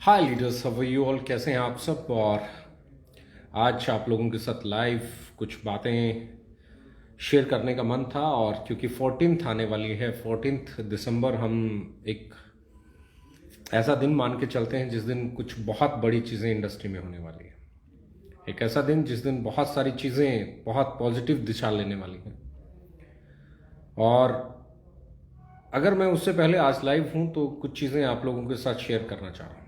Hi leaders, how are you all? कैसे हैं आप सब? और आज आप लोगों के साथ लाइव कुछ बातें शेयर करने का मन था। और क्योंकि 14th आने वाली है, 14th दिसंबर, हम एक ऐसा दिन मान के चलते हैं जिस दिन कुछ बहुत बड़ी चीज़ें इंडस्ट्री में होने वाली है। एक ऐसा दिन जिस दिन बहुत सारी चीज़ें बहुत पॉजिटिव दिशा लेने वाली हैं। और अगर मैं उससे पहले आज लाइव हूँ तो कुछ चीज़ें आप लोगों के साथ शेयर करना चाह रहा हूँ।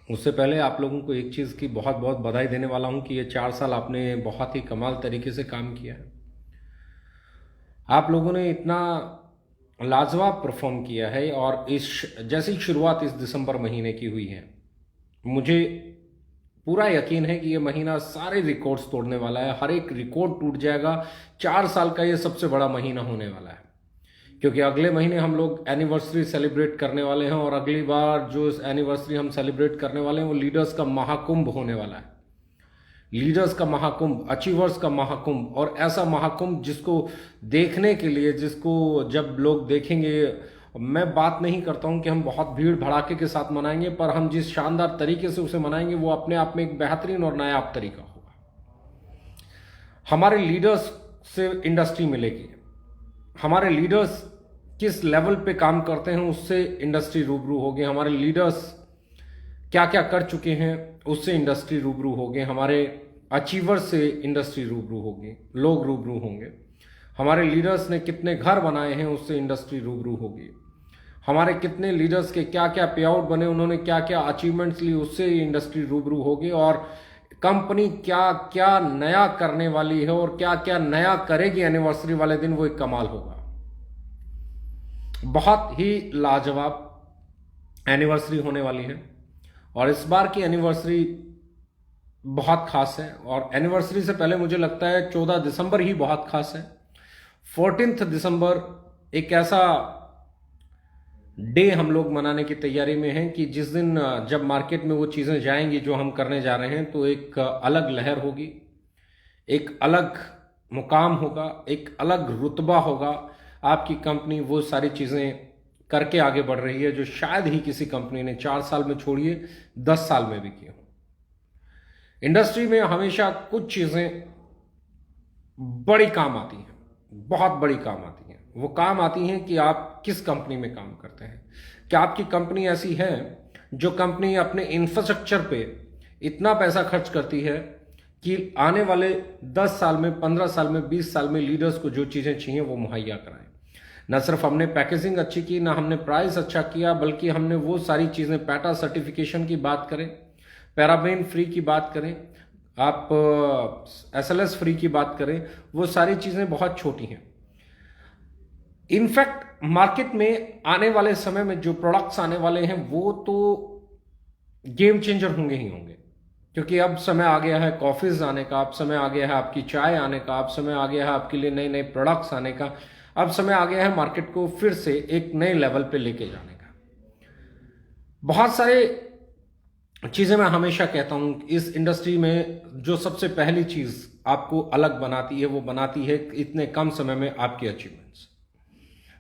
उससे पहले आप लोगों को एक चीज़ की बहुत बहुत बधाई देने वाला हूं कि ये 4 साल आपने बहुत ही कमाल तरीके से काम किया है। आप लोगों ने इतना लाजवाब परफॉर्म किया है। और इस जैसी शुरुआत इस दिसंबर महीने की हुई है, मुझे पूरा यकीन है कि ये महीना सारे रिकॉर्ड्स तोड़ने वाला है। हर एक रिकॉर्ड टूट जाएगा। 4 साल का ये सबसे बड़ा महीना होने वाला है, क्योंकि अगले महीने हम लोग एनिवर्सरी सेलिब्रेट करने वाले हैं। और अगली बार जो एनिवर्सरी हम सेलिब्रेट करने वाले हैं वो लीडर्स का महाकुंभ होने वाला है। लीडर्स का महाकुंभ, अचीवर्स का महाकुंभ। और ऐसा महाकुंभ जिसको देखने के लिए, जिसको जब लोग देखेंगे, मैं बात नहीं करता हूं कि हम बहुत भीड़ भड़ाके के साथ मनाएंगे, पर हम जिस शानदार तरीके से उसे मनाएंगे वो अपने आप में एक बेहतरीन और नायाब तरीका होगा। हमारे लीडर्स से इंडस्ट्री मिलेगी। हमारे लीडर्स किस लेवल पे काम करते हैं उससे इंडस्ट्री रूबरू होगी। हमारे लीडर्स क्या क्या कर चुके हैं उससे इंडस्ट्री रूबरू होगी। हमारे अचीवर्स से इंडस्ट्री रूबरू होगी, लोग रूबरू होंगे। हमारे लीडर्स ने कितने घर बनाए हैं उससे इंडस्ट्री रूबरू होगी। हमारे कितने लीडर्स के क्या क्या पे आउट बने, उन्होंने क्या क्या अचीवमेंट्स ली, उससे इंडस्ट्री रूबरू होगी। और कंपनी क्या क्या नया करने वाली है और क्या क्या नया करेगी एनिवर्सरी वाले दिन, वो एक कमाल होगा। बहुत ही लाजवाब एनिवर्सरी होने वाली है। और इस बार की एनिवर्सरी बहुत खास है। और एनिवर्सरी से पहले मुझे लगता है 14 दिसंबर ही बहुत खास है। 14th दिसंबर एक ऐसा डे हम लोग मनाने की तैयारी में हैं कि जिस दिन जब मार्केट में वो चीज़ें जाएंगी जो हम करने जा रहे हैं, तो एक अलग लहर होगी, एक अलग मुकाम होगा, एक अलग रुतबा होगा। आपकी कंपनी वो सारी चीज़ें करके आगे बढ़ रही है जो शायद ही किसी कंपनी ने 4 साल में, छोड़िए 10 साल में भी किए हो। इंडस्ट्री में हमेशा कुछ चीज़ें बड़ी काम आती हैं, बहुत बड़ी काम आती हैं। वो काम आती हैं कि आप किस कंपनी में काम करते हैं। क्या आपकी कंपनी ऐसी है जो कंपनी अपने इंफ्रास्ट्रक्चर पे इतना पैसा खर्च करती है कि आने वाले 10 साल में, 15 साल में, 20 साल में लीडर्स को जो चीज़ें चाहिए वो मुहैया कराएं। न सिर्फ हमने पैकेजिंग अच्छी की, ना हमने प्राइस अच्छा किया, बल्कि हमने वो सारी चीज़ें, पैटा सर्टिफिकेशन की बात करें, पैराबेन फ्री की बात करें, आप SLS फ्री की बात करें, वो सारी चीज़ें बहुत छोटी हैं। इनफैक्ट मार्केट में आने वाले समय में जो प्रोडक्ट्स आने वाले हैं वो तो गेम चेंजर होंगे ही होंगे। क्योंकि अब समय आ गया है कॉफीज आने का, अब समय आ गया है आपकी चाय आने का, अब समय आ गया है आपके लिए नए नए प्रोडक्ट्स आने का, अब समय आ गया है मार्केट को फिर से एक नए लेवल पे लेके जाने का। बहुत सारे चीज़ें मैं हमेशा कहता हूं, इस इंडस्ट्री में जो सबसे पहली चीज़ आपको अलग बनाती है वो बनाती है इतने कम समय में आपकी अचीवमेंट्स।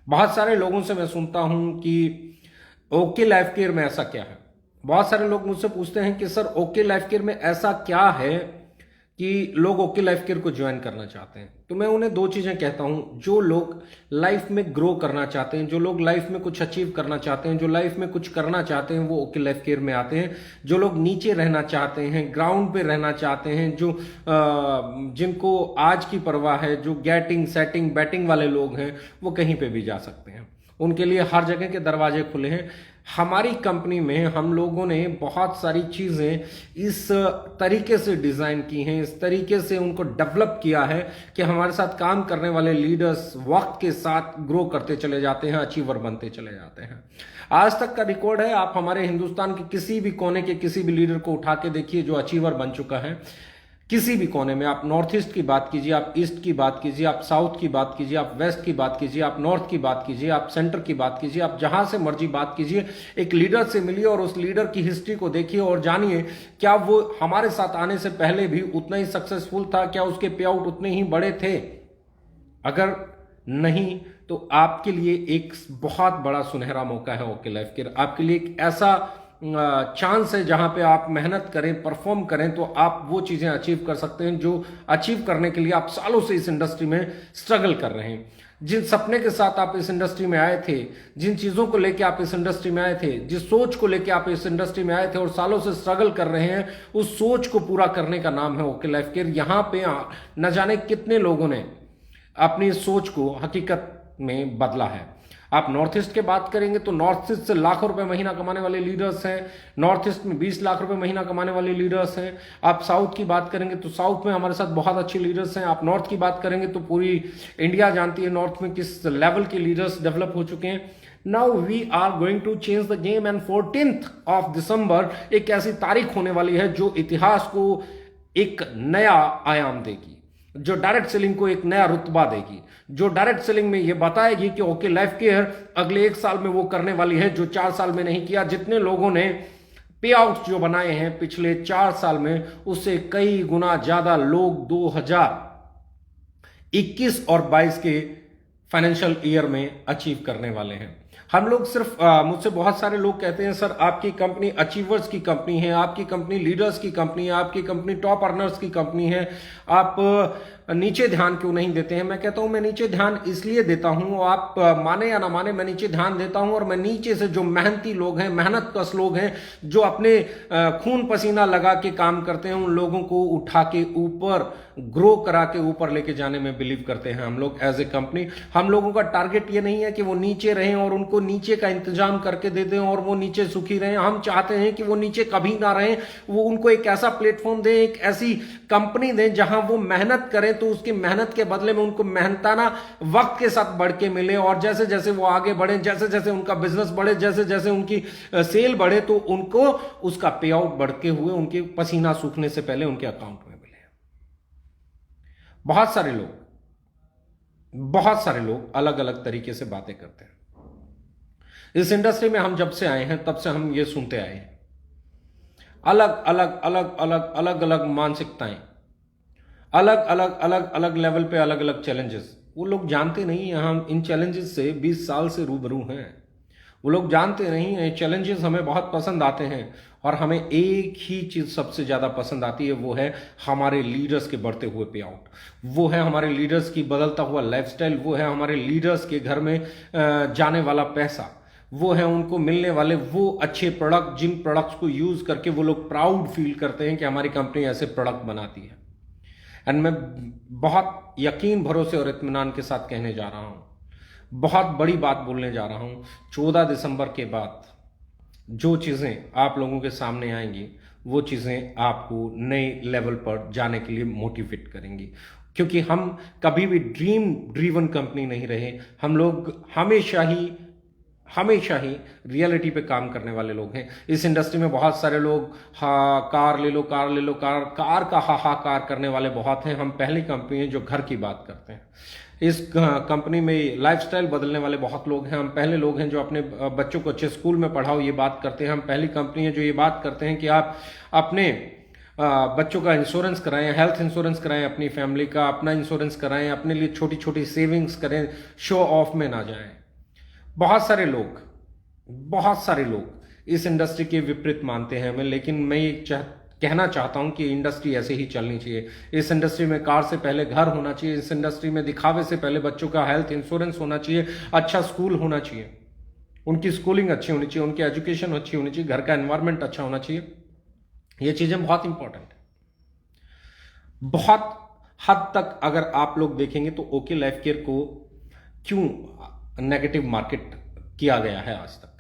बहुत सारे लोगों से मैं सुनता हूं कि ओके लाइफ केयर में ऐसा क्या है। बहुत सारे लोग मुझसे पूछते हैं कि सर ओके लाइफ केयर में ऐसा क्या है कि लोग ओके लाइफ केयर को ज्वाइन करना चाहते हैं। तो मैं उन्हें दो चीज़ें कहता हूं। जो लोग लाइफ में ग्रो करना चाहते हैं, जो लोग लाइफ में कुछ अचीव करना चाहते हैं, जो लाइफ में कुछ करना चाहते हैं, वो ओके लाइफ केयर में आते हैं। जो लोग नीचे रहना चाहते हैं, ग्राउंड पे रहना चाहते हैं, जो जिनको आज की परवाह है, जो गेटिंग सेटिंग बैटिंग वाले लोग हैं, वो कहीं पे भी जा सकते हैं। उनके लिए हर जगह के दरवाजे खुले हैं। हमारी कंपनी में हम लोगों ने बहुत सारी चीज़ें इस तरीके से डिज़ाइन की हैं, इस तरीके से उनको डेवलप किया है कि हमारे साथ काम करने वाले लीडर्स वक्त के साथ ग्रो करते चले जाते हैं, अचीवर बनते चले जाते हैं। आज तक का रिकॉर्ड है, आप हमारे हिंदुस्तान के किसी भी कोने के किसी भी लीडर को उठा के देखिए जो अचीवर बन चुका है। किसी भी कोने में, आप नॉर्थ ईस्ट की बात कीजिए, आप ईस्ट की बात कीजिए, आप साउथ की बात कीजिए, आप वेस्ट की बात कीजिए, आप नॉर्थ की बात कीजिए, आप सेंटर की बात कीजिए, आप जहां से मर्जी बात कीजिए, एक लीडर से मिलिए और उस लीडर की हिस्ट्री को देखिए और जानिए क्या वो हमारे साथ आने से पहले भी उतना ही सक्सेसफुल था, क्या उसके पे आउट उतने ही बड़े थे। अगर नहीं तो आपके लिए एक बहुत बड़ा सुनहरा मौका है ओके लाइफ केयर। आपके लिए एक ऐसा चांस है, जहां पे आप मेहनत करें, परफॉर्म करें, तो आप वो चीजें अचीव कर सकते हैं जो अचीव करने के लिए आप सालों से इस इंडस्ट्री में स्ट्रगल कर रहे हैं। जिन सपने के साथ आप इस इंडस्ट्री में आए थे, जिन चीजों को लेकर आप इस इंडस्ट्री में आए थे, जिस सोच को लेकर आप इस इंडस्ट्री में आए थे और सालों से स्ट्रगल कर रहे हैं, उस सोच को पूरा करने का नाम है ओके लाइफ केयर। यहां पे न जाने कितने लोगों ने अपनी सोच को हकीकत में बदला है। आप नॉर्थ ईस्ट की बात करेंगे तो नॉर्थ ईस्ट से लाखों रुपए महीना कमाने वाले लीडर्स हैं, नॉर्थ ईस्ट में 20 लाख रुपए महीना कमाने वाले लीडर्स हैं। आप साउथ की बात करेंगे तो साउथ में हमारे साथ बहुत अच्छे लीडर्स हैं। आप नॉर्थ की बात करेंगे तो पूरी इंडिया जानती है नॉर्थ में किस लेवल के लीडर्स डेवलप हो चुके हैं। Now we are going to change the game and 14th of December एक ऐसी तारीख होने वाली है जो इतिहास को एक नया आयाम देगी, जो डायरेक्ट सेलिंग को एक नया रुतबा देगी, जो डायरेक्ट सेलिंग में ये बताएगी कि ओके लाइफ केयर अगले 1 साल में वो करने वाली है जो 4 साल में नहीं किया। जितने लोगों ने पे आउट जो बनाए हैं पिछले 4 साल में, उससे कई गुना ज्यादा लोग 2021 और 22 के फाइनेंशियल ईयर में अचीव करने वाले हैं। हम लोग सिर्फ मुझसे बहुत सारे लोग कहते हैं सर आपकी कंपनी अचीवर्स की कंपनी है, आपकी कंपनी लीडर्स की कंपनी है, आपकी कंपनी टॉप अर्नर्स की कंपनी है, आप नीचे ध्यान क्यों नहीं देते हैं? मैं कहता हूं मैं नीचे ध्यान इसलिए देता हूं, आप माने या ना माने, मैं नीचे ध्यान देता हूं और मैं नीचे से जो मेहनती लोग हैं, मेहनत कश लोग हैं, जो अपने खून पसीना लगा के काम करते हैं, उन लोगों को उठा के ऊपर ग्रो करा के ऊपर लेके जाने में बिलीव करते हैं हम लोग एज ए कंपनी। हम लोगों का टारगेट ये नहीं है कि वो नीचे रहें और उनको नीचे का इंतजाम करके दे दें और वो नीचे सुखी रहें। हम चाहते हैं कि वो नीचे कभी ना रहें, वो उनको एक ऐसा प्लेटफॉर्म दें, एक ऐसी कंपनी दें जहां वो मेहनत करें तो उसकी मेहनत के बदले में उनको मेहनताना वक्त के साथ बढ़ के मिले, और जैसे जैसे वो आगे बढ़े, जैसे जैसे उनका बिजनेस बढ़े, जैसे जैसे उनकी सेल बढ़े, तो उनको उसका पे आउट बढ़ते हुए उनके पसीना सूखने से पहले उनके अकाउंट में मिले। बहुत सारे लोग अलग अलग तरीके से बातें करते हैं। इस इंडस्ट्री में हम जब से आए हैं तब से हम ये सुनते आए हैं, अलग अलग अलग अलग अलग अलग मानसिकताएं, अलग अलग अलग अलग लेवल पे अलग अलग चैलेंजेस। वो लोग जानते नहीं हैं हम इन चैलेंजेस से 20 साल से रूबरू हैं। वो लोग जानते नहीं हैं चैलेंजेस हमें बहुत पसंद आते हैं और हमें एक ही चीज सबसे ज्यादा पसंद आती है, वो है हमारे लीडर्स के बढ़ते हुए पे आउट, वो है हमारे लीडर्स की बदलता हुआ लाइफस्टाइल, वो है हमारे लीडर्स के घर में जाने वाला पैसा, वो है उनको मिलने वाले वो अच्छे प्रोडक्ट, जिन प्रोडक्ट्स को यूज करके वो लोग प्राउड फील करते हैं कि हमारी कंपनी ऐसे प्रोडक्ट बनाती है। एंड मैं बहुत यकीन, भरोसे और इत्मीनान के साथ कहने जा रहा हूं, बहुत बड़ी बात बोलने जा रहा हूं, 14 दिसंबर के बाद जो चीजें आप लोगों के सामने आएंगी वो चीजें आपको नए लेवल पर जाने के लिए मोटिवेट करेंगी। क्योंकि हम कभी भी ड्रीम ड्रीवन कंपनी नहीं रहे, हम लोग हमेशा ही रियलिटी पे काम करने वाले लोग हैं। इस इंडस्ट्री में बहुत सारे लोग कार ले लो, कार ले लो, कार का हाहाकार करने वाले बहुत हैं। हम पहली कंपनी है जो घर की बात करते हैं। इस कंपनी में लाइफस्टाइल बदलने वाले बहुत लोग हैं। हम पहले लोग हैं जो अपने बच्चों को अच्छे स्कूल में पढ़ाओ ये बात करते हैं। हम पहली कंपनी है जो ये बात करते हैं कि आप अपने बच्चों का इंश्योरेंस कराएं, हेल्थ इंश्योरेंस कराएं, अपनी फैमिली का अपना इंश्योरेंस कराएं, अपने लिए छोटी छोटी सेविंग्स करें, शो ऑफ में ना जाएं। बहुत सारे लोग इस इंडस्ट्री के विपरीत मानते हैं हमें, लेकिन मैं ये कहना चाहता हूं कि इंडस्ट्री ऐसे ही चलनी चाहिए। इस इंडस्ट्री में कार से पहले घर होना चाहिए, इस इंडस्ट्री में दिखावे से पहले बच्चों का हेल्थ इंश्योरेंस होना चाहिए, अच्छा स्कूल होना चाहिए, उनकी स्कूलिंग अच्छी होनी चाहिए, उनकी एजुकेशन अच्छी होनी चाहिए, घर का एनवायरमेंट अच्छा होना चाहिए। ये चीजें बहुत इंपॉर्टेंट है। बहुत हद तक अगर आप लोग देखेंगे तो ओके लाइफ केयर को क्यों नेगेटिव मार्केट किया गया है आज तक,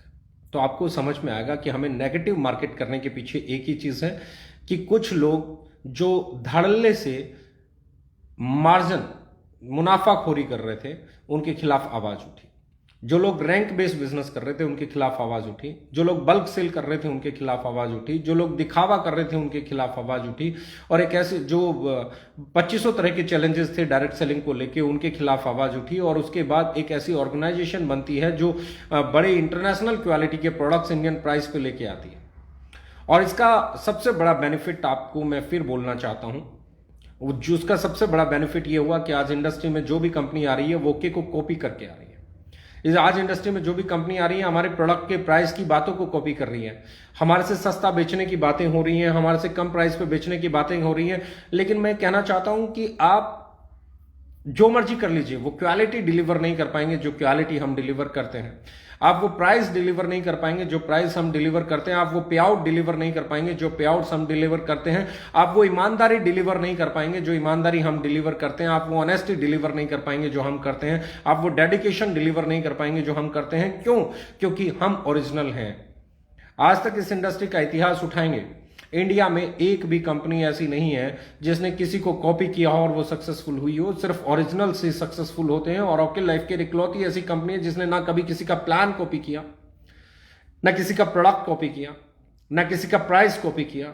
तो आपको समझ में आएगा कि हमें नेगेटिव मार्केट करने के पीछे एक ही चीज है कि कुछ लोग जो धड़ल्ले से मार्जिन मुनाफाखोरी कर रहे थे उनके खिलाफ आवाज उठी, जो लोग रैंक बेस्ड बिजनेस कर रहे थे उनके खिलाफ आवाज उठी, जो लोग बल्क सेल कर रहे थे उनके खिलाफ आवाज उठी, जो लोग दिखावा कर रहे थे उनके खिलाफ आवाज उठी, और एक ऐसे जो 2500 तरह के चैलेंजेस थे डायरेक्ट सेलिंग को लेके उनके खिलाफ आवाज उठी। और उसके बाद एक ऐसी ऑर्गेनाइजेशन बनती है जो बड़े इंटरनेशनल क्वालिटी के प्रोडक्ट्स इंडियन प्राइस पे लेके आती है। और इसका सबसे बड़ा बेनिफिट आपको मैं फिर बोलना चाहता हूं, जो उसका सबसे बड़ा बेनिफिट ये हुआ कि आज इंडस्ट्री में जो भी कंपनी आ रही है वो ओके को कॉपी करके आ रही है। इस आज इंडस्ट्री में जो भी कंपनी आ रही है हमारे प्रोडक्ट के प्राइस की बातों को कॉपी कर रही है, हमारे से सस्ता बेचने की बातें हो रही हैं, हमारे से कम प्राइस पे बेचने की बातें हो रही हैं। लेकिन मैं कहना चाहता हूं कि आप जो मर्जी कर लीजिए, वो क्वालिटी डिलीवर नहीं कर पाएंगे जो क्वालिटी हम डिलीवर करते हैं। आप वो प्राइस डिलीवर नहीं कर पाएंगे जो प्राइस हम डिलीवर करते हैं। आप वो पे आउट डिलीवर नहीं कर पाएंगे जो पे आउट्स हम डिलीवर करते हैं। आप वो ईमानदारी डिलीवर नहीं कर पाएंगे जो ईमानदारी हम डिलीवर करते हैं। आप वो ऑनेस्टी डिलीवर नहीं कर पाएंगे जो हम करते हैं। आप वो डेडिकेशन डिलीवर नहीं कर पाएंगे जो हम करते हैं। क्यों? क्योंकि हम ओरिजिनल हैं। आज तक इस इंडस्ट्री का इतिहास उठाएंगे, इंडिया में एक भी कंपनी ऐसी नहीं है जिसने किसी को कॉपी किया हो और वो सक्सेसफुल हुई हो। सिर्फ ओरिजिनल से सक्सेसफुल होते हैं। और ओके लाइफ केयर इकलौती ऐसी कंपनी है जिसने ना कभी किसी का प्लान कॉपी किया, ना किसी का प्रोडक्ट कॉपी किया, ना किसी का प्राइस कॉपी किया,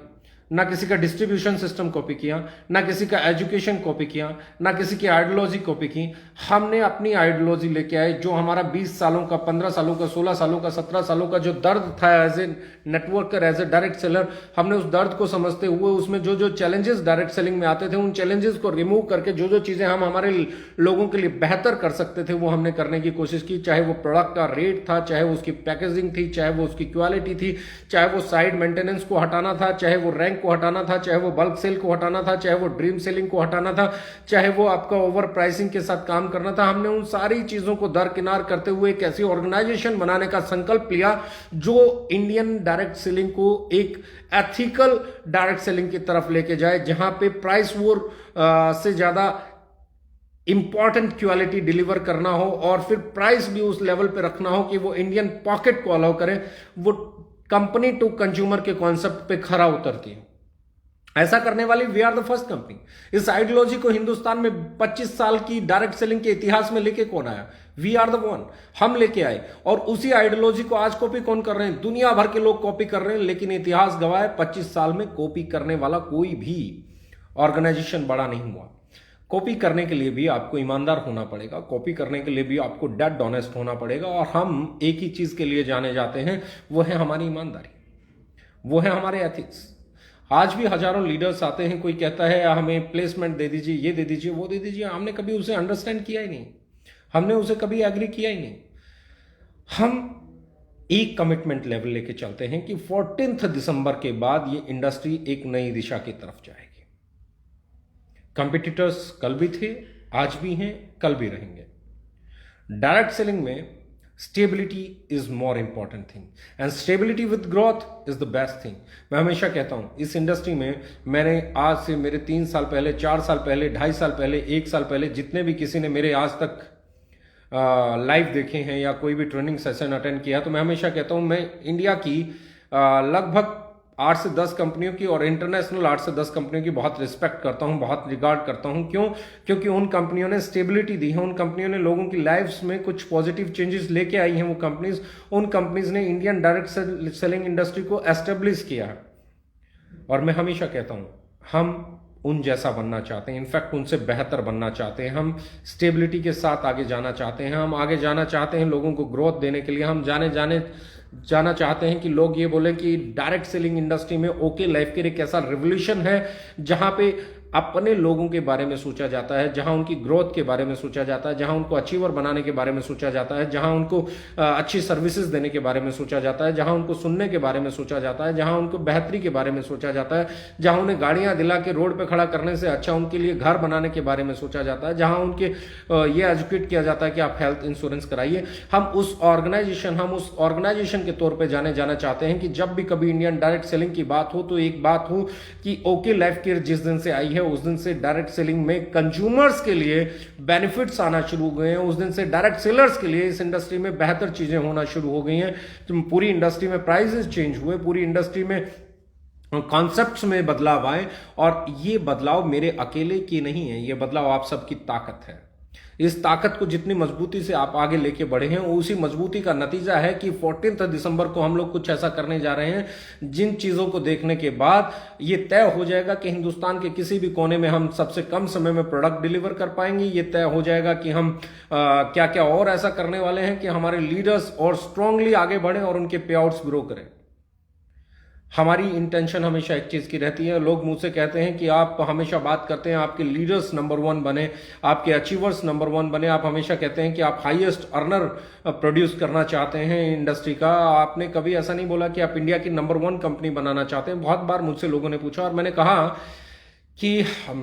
ना किसी का डिस्ट्रीब्यूशन सिस्टम कॉपी किया, ना किसी का एजुकेशन कॉपी किया, ना किसी की आइडियोलॉजी कॉपी की। हमने अपनी आइडियोलॉजी लेके आए, जो हमारा 20 सालों का, 15 सालों का, 16 सालों का, 17 सालों का जो दर्द था as a networker, as a direct seller, हमने उस दर्द को समझते हुए उसमें जो जो चैलेंजेस डायरेक्ट सेलिंग में आते थे उन चैलेंजेस को रिमूव करके जो जो चीजें हम हमारे लोगों के लिए बेहतर कर सकते थे वो हमने करने की कोशिश की। चाहे वो प्रोडक्ट का रेट था, चाहे वो उसकी पैकेजिंग थी, चाहे वो उसकी क्वालिटी थी, चाहे वो साइड मेंटेनेंस को हटाना था, चाहे वो रैंक को हटाना था, चाहे वो बल्क सेल को हटाना था, चाहे वो ड्रीम सेलिंग को हटाना था, चाहे वो आपका ओवर प्राइसिंग के साथ काम करना था। हमने उन सारी चीजों को दरकिनार करते हुए एक ऐसी ऑर्गेनाइजेशन बनाने का संकल्प लिया जो इंडियन डायरेक्ट सेलिंग को एक एथिकल डायरेक्ट सेलिंग की तरफ लेके जाए, जहां पे प्राइस वॉर से ज्यादा इंपॉर्टेंट क्वालिटी डिलीवर करना हो और फिर प्राइस भी उस लेवल पे रखना हो कि वो इंडियन पॉकेट को अलाउ करे, वो कंपनी टू कंज्यूमर के कॉन्सेप्ट पे खरा उतरती है। ऐसा करने वाली we are the first company. इस आइडियोलॉजी को हिंदुस्तान में 25 साल की डायरेक्ट सेलिंग के इतिहास में लेके कौन आया? We are the one. हम लेके आए। और उसी आइडियोलॉजी को आज कॉपी कौन कर रहे हैं? दुनिया भर के लोग कॉपी कर रहे हैं, लेकिन इतिहास गवाह है 25 साल में कॉपी करने वाला कोई भी ऑर्गेनाइजेशन बड़ा नहीं हुआ। कॉपी करने के लिए भी आपको ईमानदार होना पड़ेगा, कॉपी करने के लिए भी आपको डेड ऑनेस्ट होना पड़ेगा। और हम एक ही चीज के लिए जाने जाते हैं, वो है हमारी ईमानदारी, वो है हमारे एथिक्स। आज भी हजारों लीडर्स आते हैं, कोई कहता है हमें प्लेसमेंट दे दीजिए, ये दे दीजिए, वो दे दीजिए। हमने कभी उसे अंडरस्टैंड किया ही नहीं, हमने उसे कभी एग्री किया ही नहीं। हम एक कमिटमेंट लेवल लेके चलते हैं कि 14 दिसंबर के बाद ये इंडस्ट्री एक नई दिशा की तरफ जाएगी। कंपिटिटर्स कल भी थे, आज भी हैं, कल भी रहेंगे। डायरेक्ट सेलिंग में stability is more important thing and stability with growth is the best thing. मैं हमेशा कहता हूं इस इंडस्ट्री में मैंने आज से मेरे 3 साल पहले, 4 साल पहले, 2.5 साल पहले, 1 साल पहले जितने भी किसी ने मेरे आज तक लाइव देखे हैं या कोई भी ट्रेनिंग सेशन अटेंड किया, तो मैं हमेशा कहता हूं मैं इंडिया की लगभग 8 से 10 कंपनियों की और इंटरनेशनल 8 से 10 कंपनियों की बहुत रिस्पेक्ट करता हूं, बहुत रिगार्ड करता हूं। क्यों? क्योंकि उन कंपनियों ने स्टेबिलिटी दी है, उन कंपनियों ने लोगों की लाइफ्स में कुछ पॉजिटिव चेंजेस लेके आई हैं। वो कंपनीज, उन कंपनीज ने इंडियन डायरेक्ट सेलिंग इंडस्ट्री को एस्टेब्लिश किया है। और मैं हमेशा कहता हूं हम उन जैसा बनना चाहते हैं, इनफैक्ट उनसे बेहतर बनना चाहते हैं। हम स्टेबिलिटी के साथ आगे जाना चाहते हैं, हम आगे जाना चाहते हैं लोगों को ग्रोथ देने के लिए। हम जाना चाहते हैं कि लोग ये बोले कि डायरेक्ट सेलिंग इंडस्ट्री में ओके लाइफ केयर एक ऐसा रिवोल्यूशन है जहां पे अपने लोगों के बारे में सोचा जाता है, जहां उनकी ग्रोथ के बारे में सोचा जाता है, जहां उनको अचीवर बनाने के बारे में सोचा जाता है, जहां उनको अच्छी सर्विसेज देने के बारे में सोचा जाता है, जहां उनको सुनने के बारे में सोचा जाता है, जहां उनको बेहतरी के बारे में सोचा जाता है, जहां उन्हें गाड़ियां दिला के रोड पे खड़ा करने से अच्छा उनके लिए घर बनाने के बारे में सोचा जाता है, जहां उनके ये एजुकेट किया जाता है कि आप हेल्थ इंश्योरेंस कराइए। हम उस ऑर्गेनाइजेशन के तौर पर जाना चाहते हैं कि जब भी कभी इंडियन डायरेक्ट सेलिंग की बात हो तो एक बात हो कि ओके लाइफ केयर जिस दिन से आई है उस दिन से डायरेक्ट सेलिंग में कंज्यूमर्स के लिए बेनिफिट्स आना शुरू हो गए हैं। उस दिन से डायरेक्ट सेलर्स के लिए इस इंडस्ट्री में बेहतर चीजें होना शुरू हो गई हैं। तो पूरी इंडस्ट्री में प्राइसेस चेंज हुए, पूरी इंडस्ट्री में कॉन्सेप्ट्स में बदलाव आए। और ये बदलाव मेरे अकेले की नहीं है, ये बदलाव आप सबकी ताकत है। इस ताकत को जितनी मजबूती से आप आगे लेके बढ़े हैं, उसी मजबूती का नतीजा है कि 14 दिसंबर को हम लोग कुछ ऐसा करने जा रहे हैं जिन चीजों को देखने के बाद ये तय हो जाएगा कि हिंदुस्तान के किसी भी कोने में हम सबसे कम समय में प्रोडक्ट डिलीवर कर पाएंगे। ये तय हो जाएगा कि हम क्या क्या और ऐसा करने वाले हैं कि हमारे लीडर्स और स्ट्रांगली आगे बढ़े और उनके पे आउट्स ग्रो करें। हमारी इंटेंशन हमेशा एक चीज़ की रहती है। लोग मुझसे कहते हैं कि आप हमेशा बात करते हैं आपके लीडर्स नंबर 1 बने, आपके अचीवर्स नंबर 1 बने, आप हमेशा कहते हैं कि आप हाईएस्ट अर्नर प्रोड्यूस करना चाहते हैं इंडस्ट्री का। आपने कभी ऐसा नहीं बोला कि आप इंडिया की नंबर 1 कंपनी बनाना चाहते हैं। बहुत बार मुझसे लोगों ने पूछा और मैंने कहा कि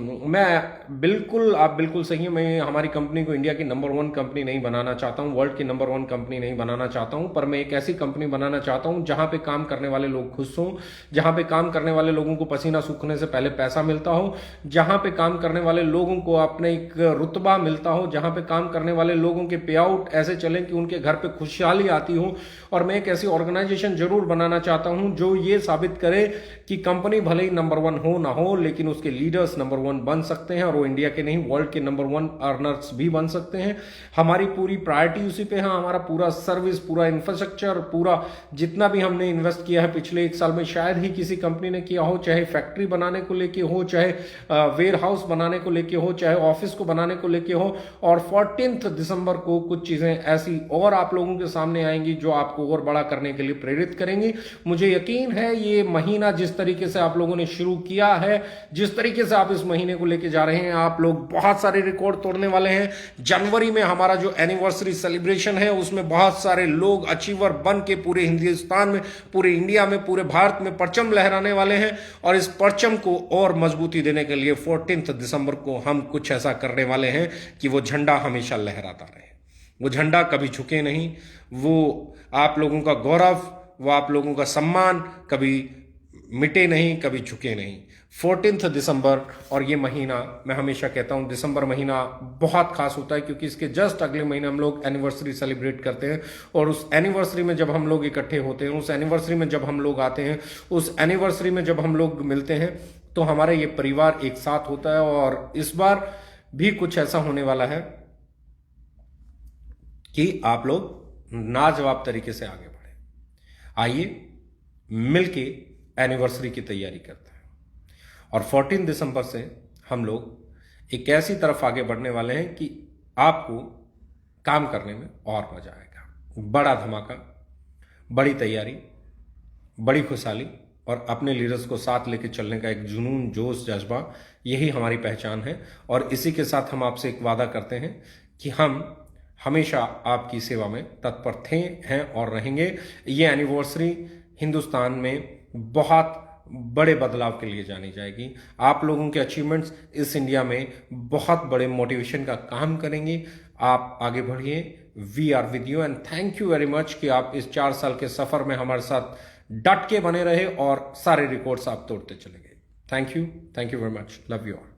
मैं बिल्कुल, आप बिल्कुल सही है, मैं हमारी कंपनी को इंडिया की नंबर 1 कंपनी नहीं बनाना चाहता हूं, वर्ल्ड की नंबर 1 कंपनी नहीं बनाना चाहता हूं, पर मैं एक ऐसी कंपनी बनाना चाहता हूं जहां पे काम करने वाले लोग खुश हों, जहां पे काम करने वाले लोगों को पसीना सूखने से पहले पैसा मिलता हो, जहां पे काम करने वाले लोगों को अपने एक रुतबा मिलता हो, जहां पे काम करने वाले लोगों के पे आउट ऐसे चलें कि उनके घर पे खुशहाली आती हो। और मैं एक ऐसी ऑर्गेनाइजेशन जरूर बनाना चाहता हूं जो ये साबित करे कि कंपनी भले ही नंबर 1 हो ना हो, लेकिन उसके लीडर्स नंबर 1 बन सकते हैं और वो इंडिया के नहीं वर्ल्ड के नंबर 1 अर्नर्स भी बन सकते हैं। हमारी पूरी प्रायोरिटी उसी पे है। हमारा पूरा सर्विस, पूरा इंफ्रास्ट्रक्चर, पूरा जितना भी हमने इन्वेस्ट किया है पिछले 1 साल में शायद ही किसी कंपनी ने किया हो, चाहे फैक्ट्री बनाने को लेके हो, चाहे वेयर हाउस बनाने को लेके हो, चाहे ऑफिस को बनाने को लेके हो। और 14 दिसंबर को कुछ चीजें ऐसी और आप लोगों के सामने आएंगी जो आपको और बड़ा करने के लिए प्रेरित करेंगी। मुझे यकीन है ये महीना जिस तरीके से आप लोगों ने शुरू किया है, जिस तरीके से आप इस महीने को लेके जा रहे हैं, आप लोग बहुत सारे रिकॉर्ड तोड़ने वाले हैं। जनवरी में हमारा जो एनिवर्सरी सेलिब्रेशन है उसमें बहुत सारे लोग अचीवर बन के पूरे हिंदुस्तान में, पूरे इंडिया में, पूरे भारत में परचम लहराने वाले हैं। और इस परचम को और मजबूती देने के लिए 14 दिसंबर को हम कुछ ऐसा करने वाले हैं कि वो झंडा हमेशा लहराता रहे, वो झंडा कभी झुके नहीं, वो आप लोगों का गौरव, वो आप लोगों का सम्मान कभी मिटे नहीं, कभी झुके नहीं। 14 दिसंबर और ये महीना, मैं हमेशा कहता हूं दिसंबर महीना बहुत खास होता है क्योंकि इसके जस्ट अगले महीने हम लोग एनिवर्सरी सेलिब्रेट करते हैं। और उस एनिवर्सरी में जब हम लोग इकट्ठे होते हैं, उस एनिवर्सरी में जब हम लोग आते हैं, उस एनिवर्सरी में जब हम लोग मिलते हैं, तो हमारा ये परिवार एक साथ होता है। और इस बार भी कुछ ऐसा होने वाला है कि आप लोग लाजवाब तरीके से आगे बढ़े। आइए मिलके एनिवर्सरी की तैयारी करते हैं और 14 दिसंबर से हम लोग एक ऐसी तरफ आगे बढ़ने वाले हैं कि आपको काम करने में और मजा आएगा। बड़ा धमाका, बड़ी तैयारी, बड़ी खुशहाली और अपने लीडर्स को साथ लेके चलने का एक जुनून, जोश, जज्बा, यही हमारी पहचान है। और इसी के साथ हम आपसे एक वादा करते हैं कि हम हमेशा आपकी सेवा में तत्पर थे, हैं और रहेंगे। ये एनिवर्सरी हिंदुस्तान में बहुत बड़े बदलाव के लिए जानी जाएगी। आप लोगों के अचीवमेंट्स इस इंडिया में बहुत बड़े मोटिवेशन का काम करेंगे। आप आगे बढ़िए, we are with you and thank you very much कि आप इस 4 साल के सफर में हमारे साथ डट के बने रहे और सारे रिकॉर्ड्स आप तोड़ते चले गए। Thank you very much, love you all.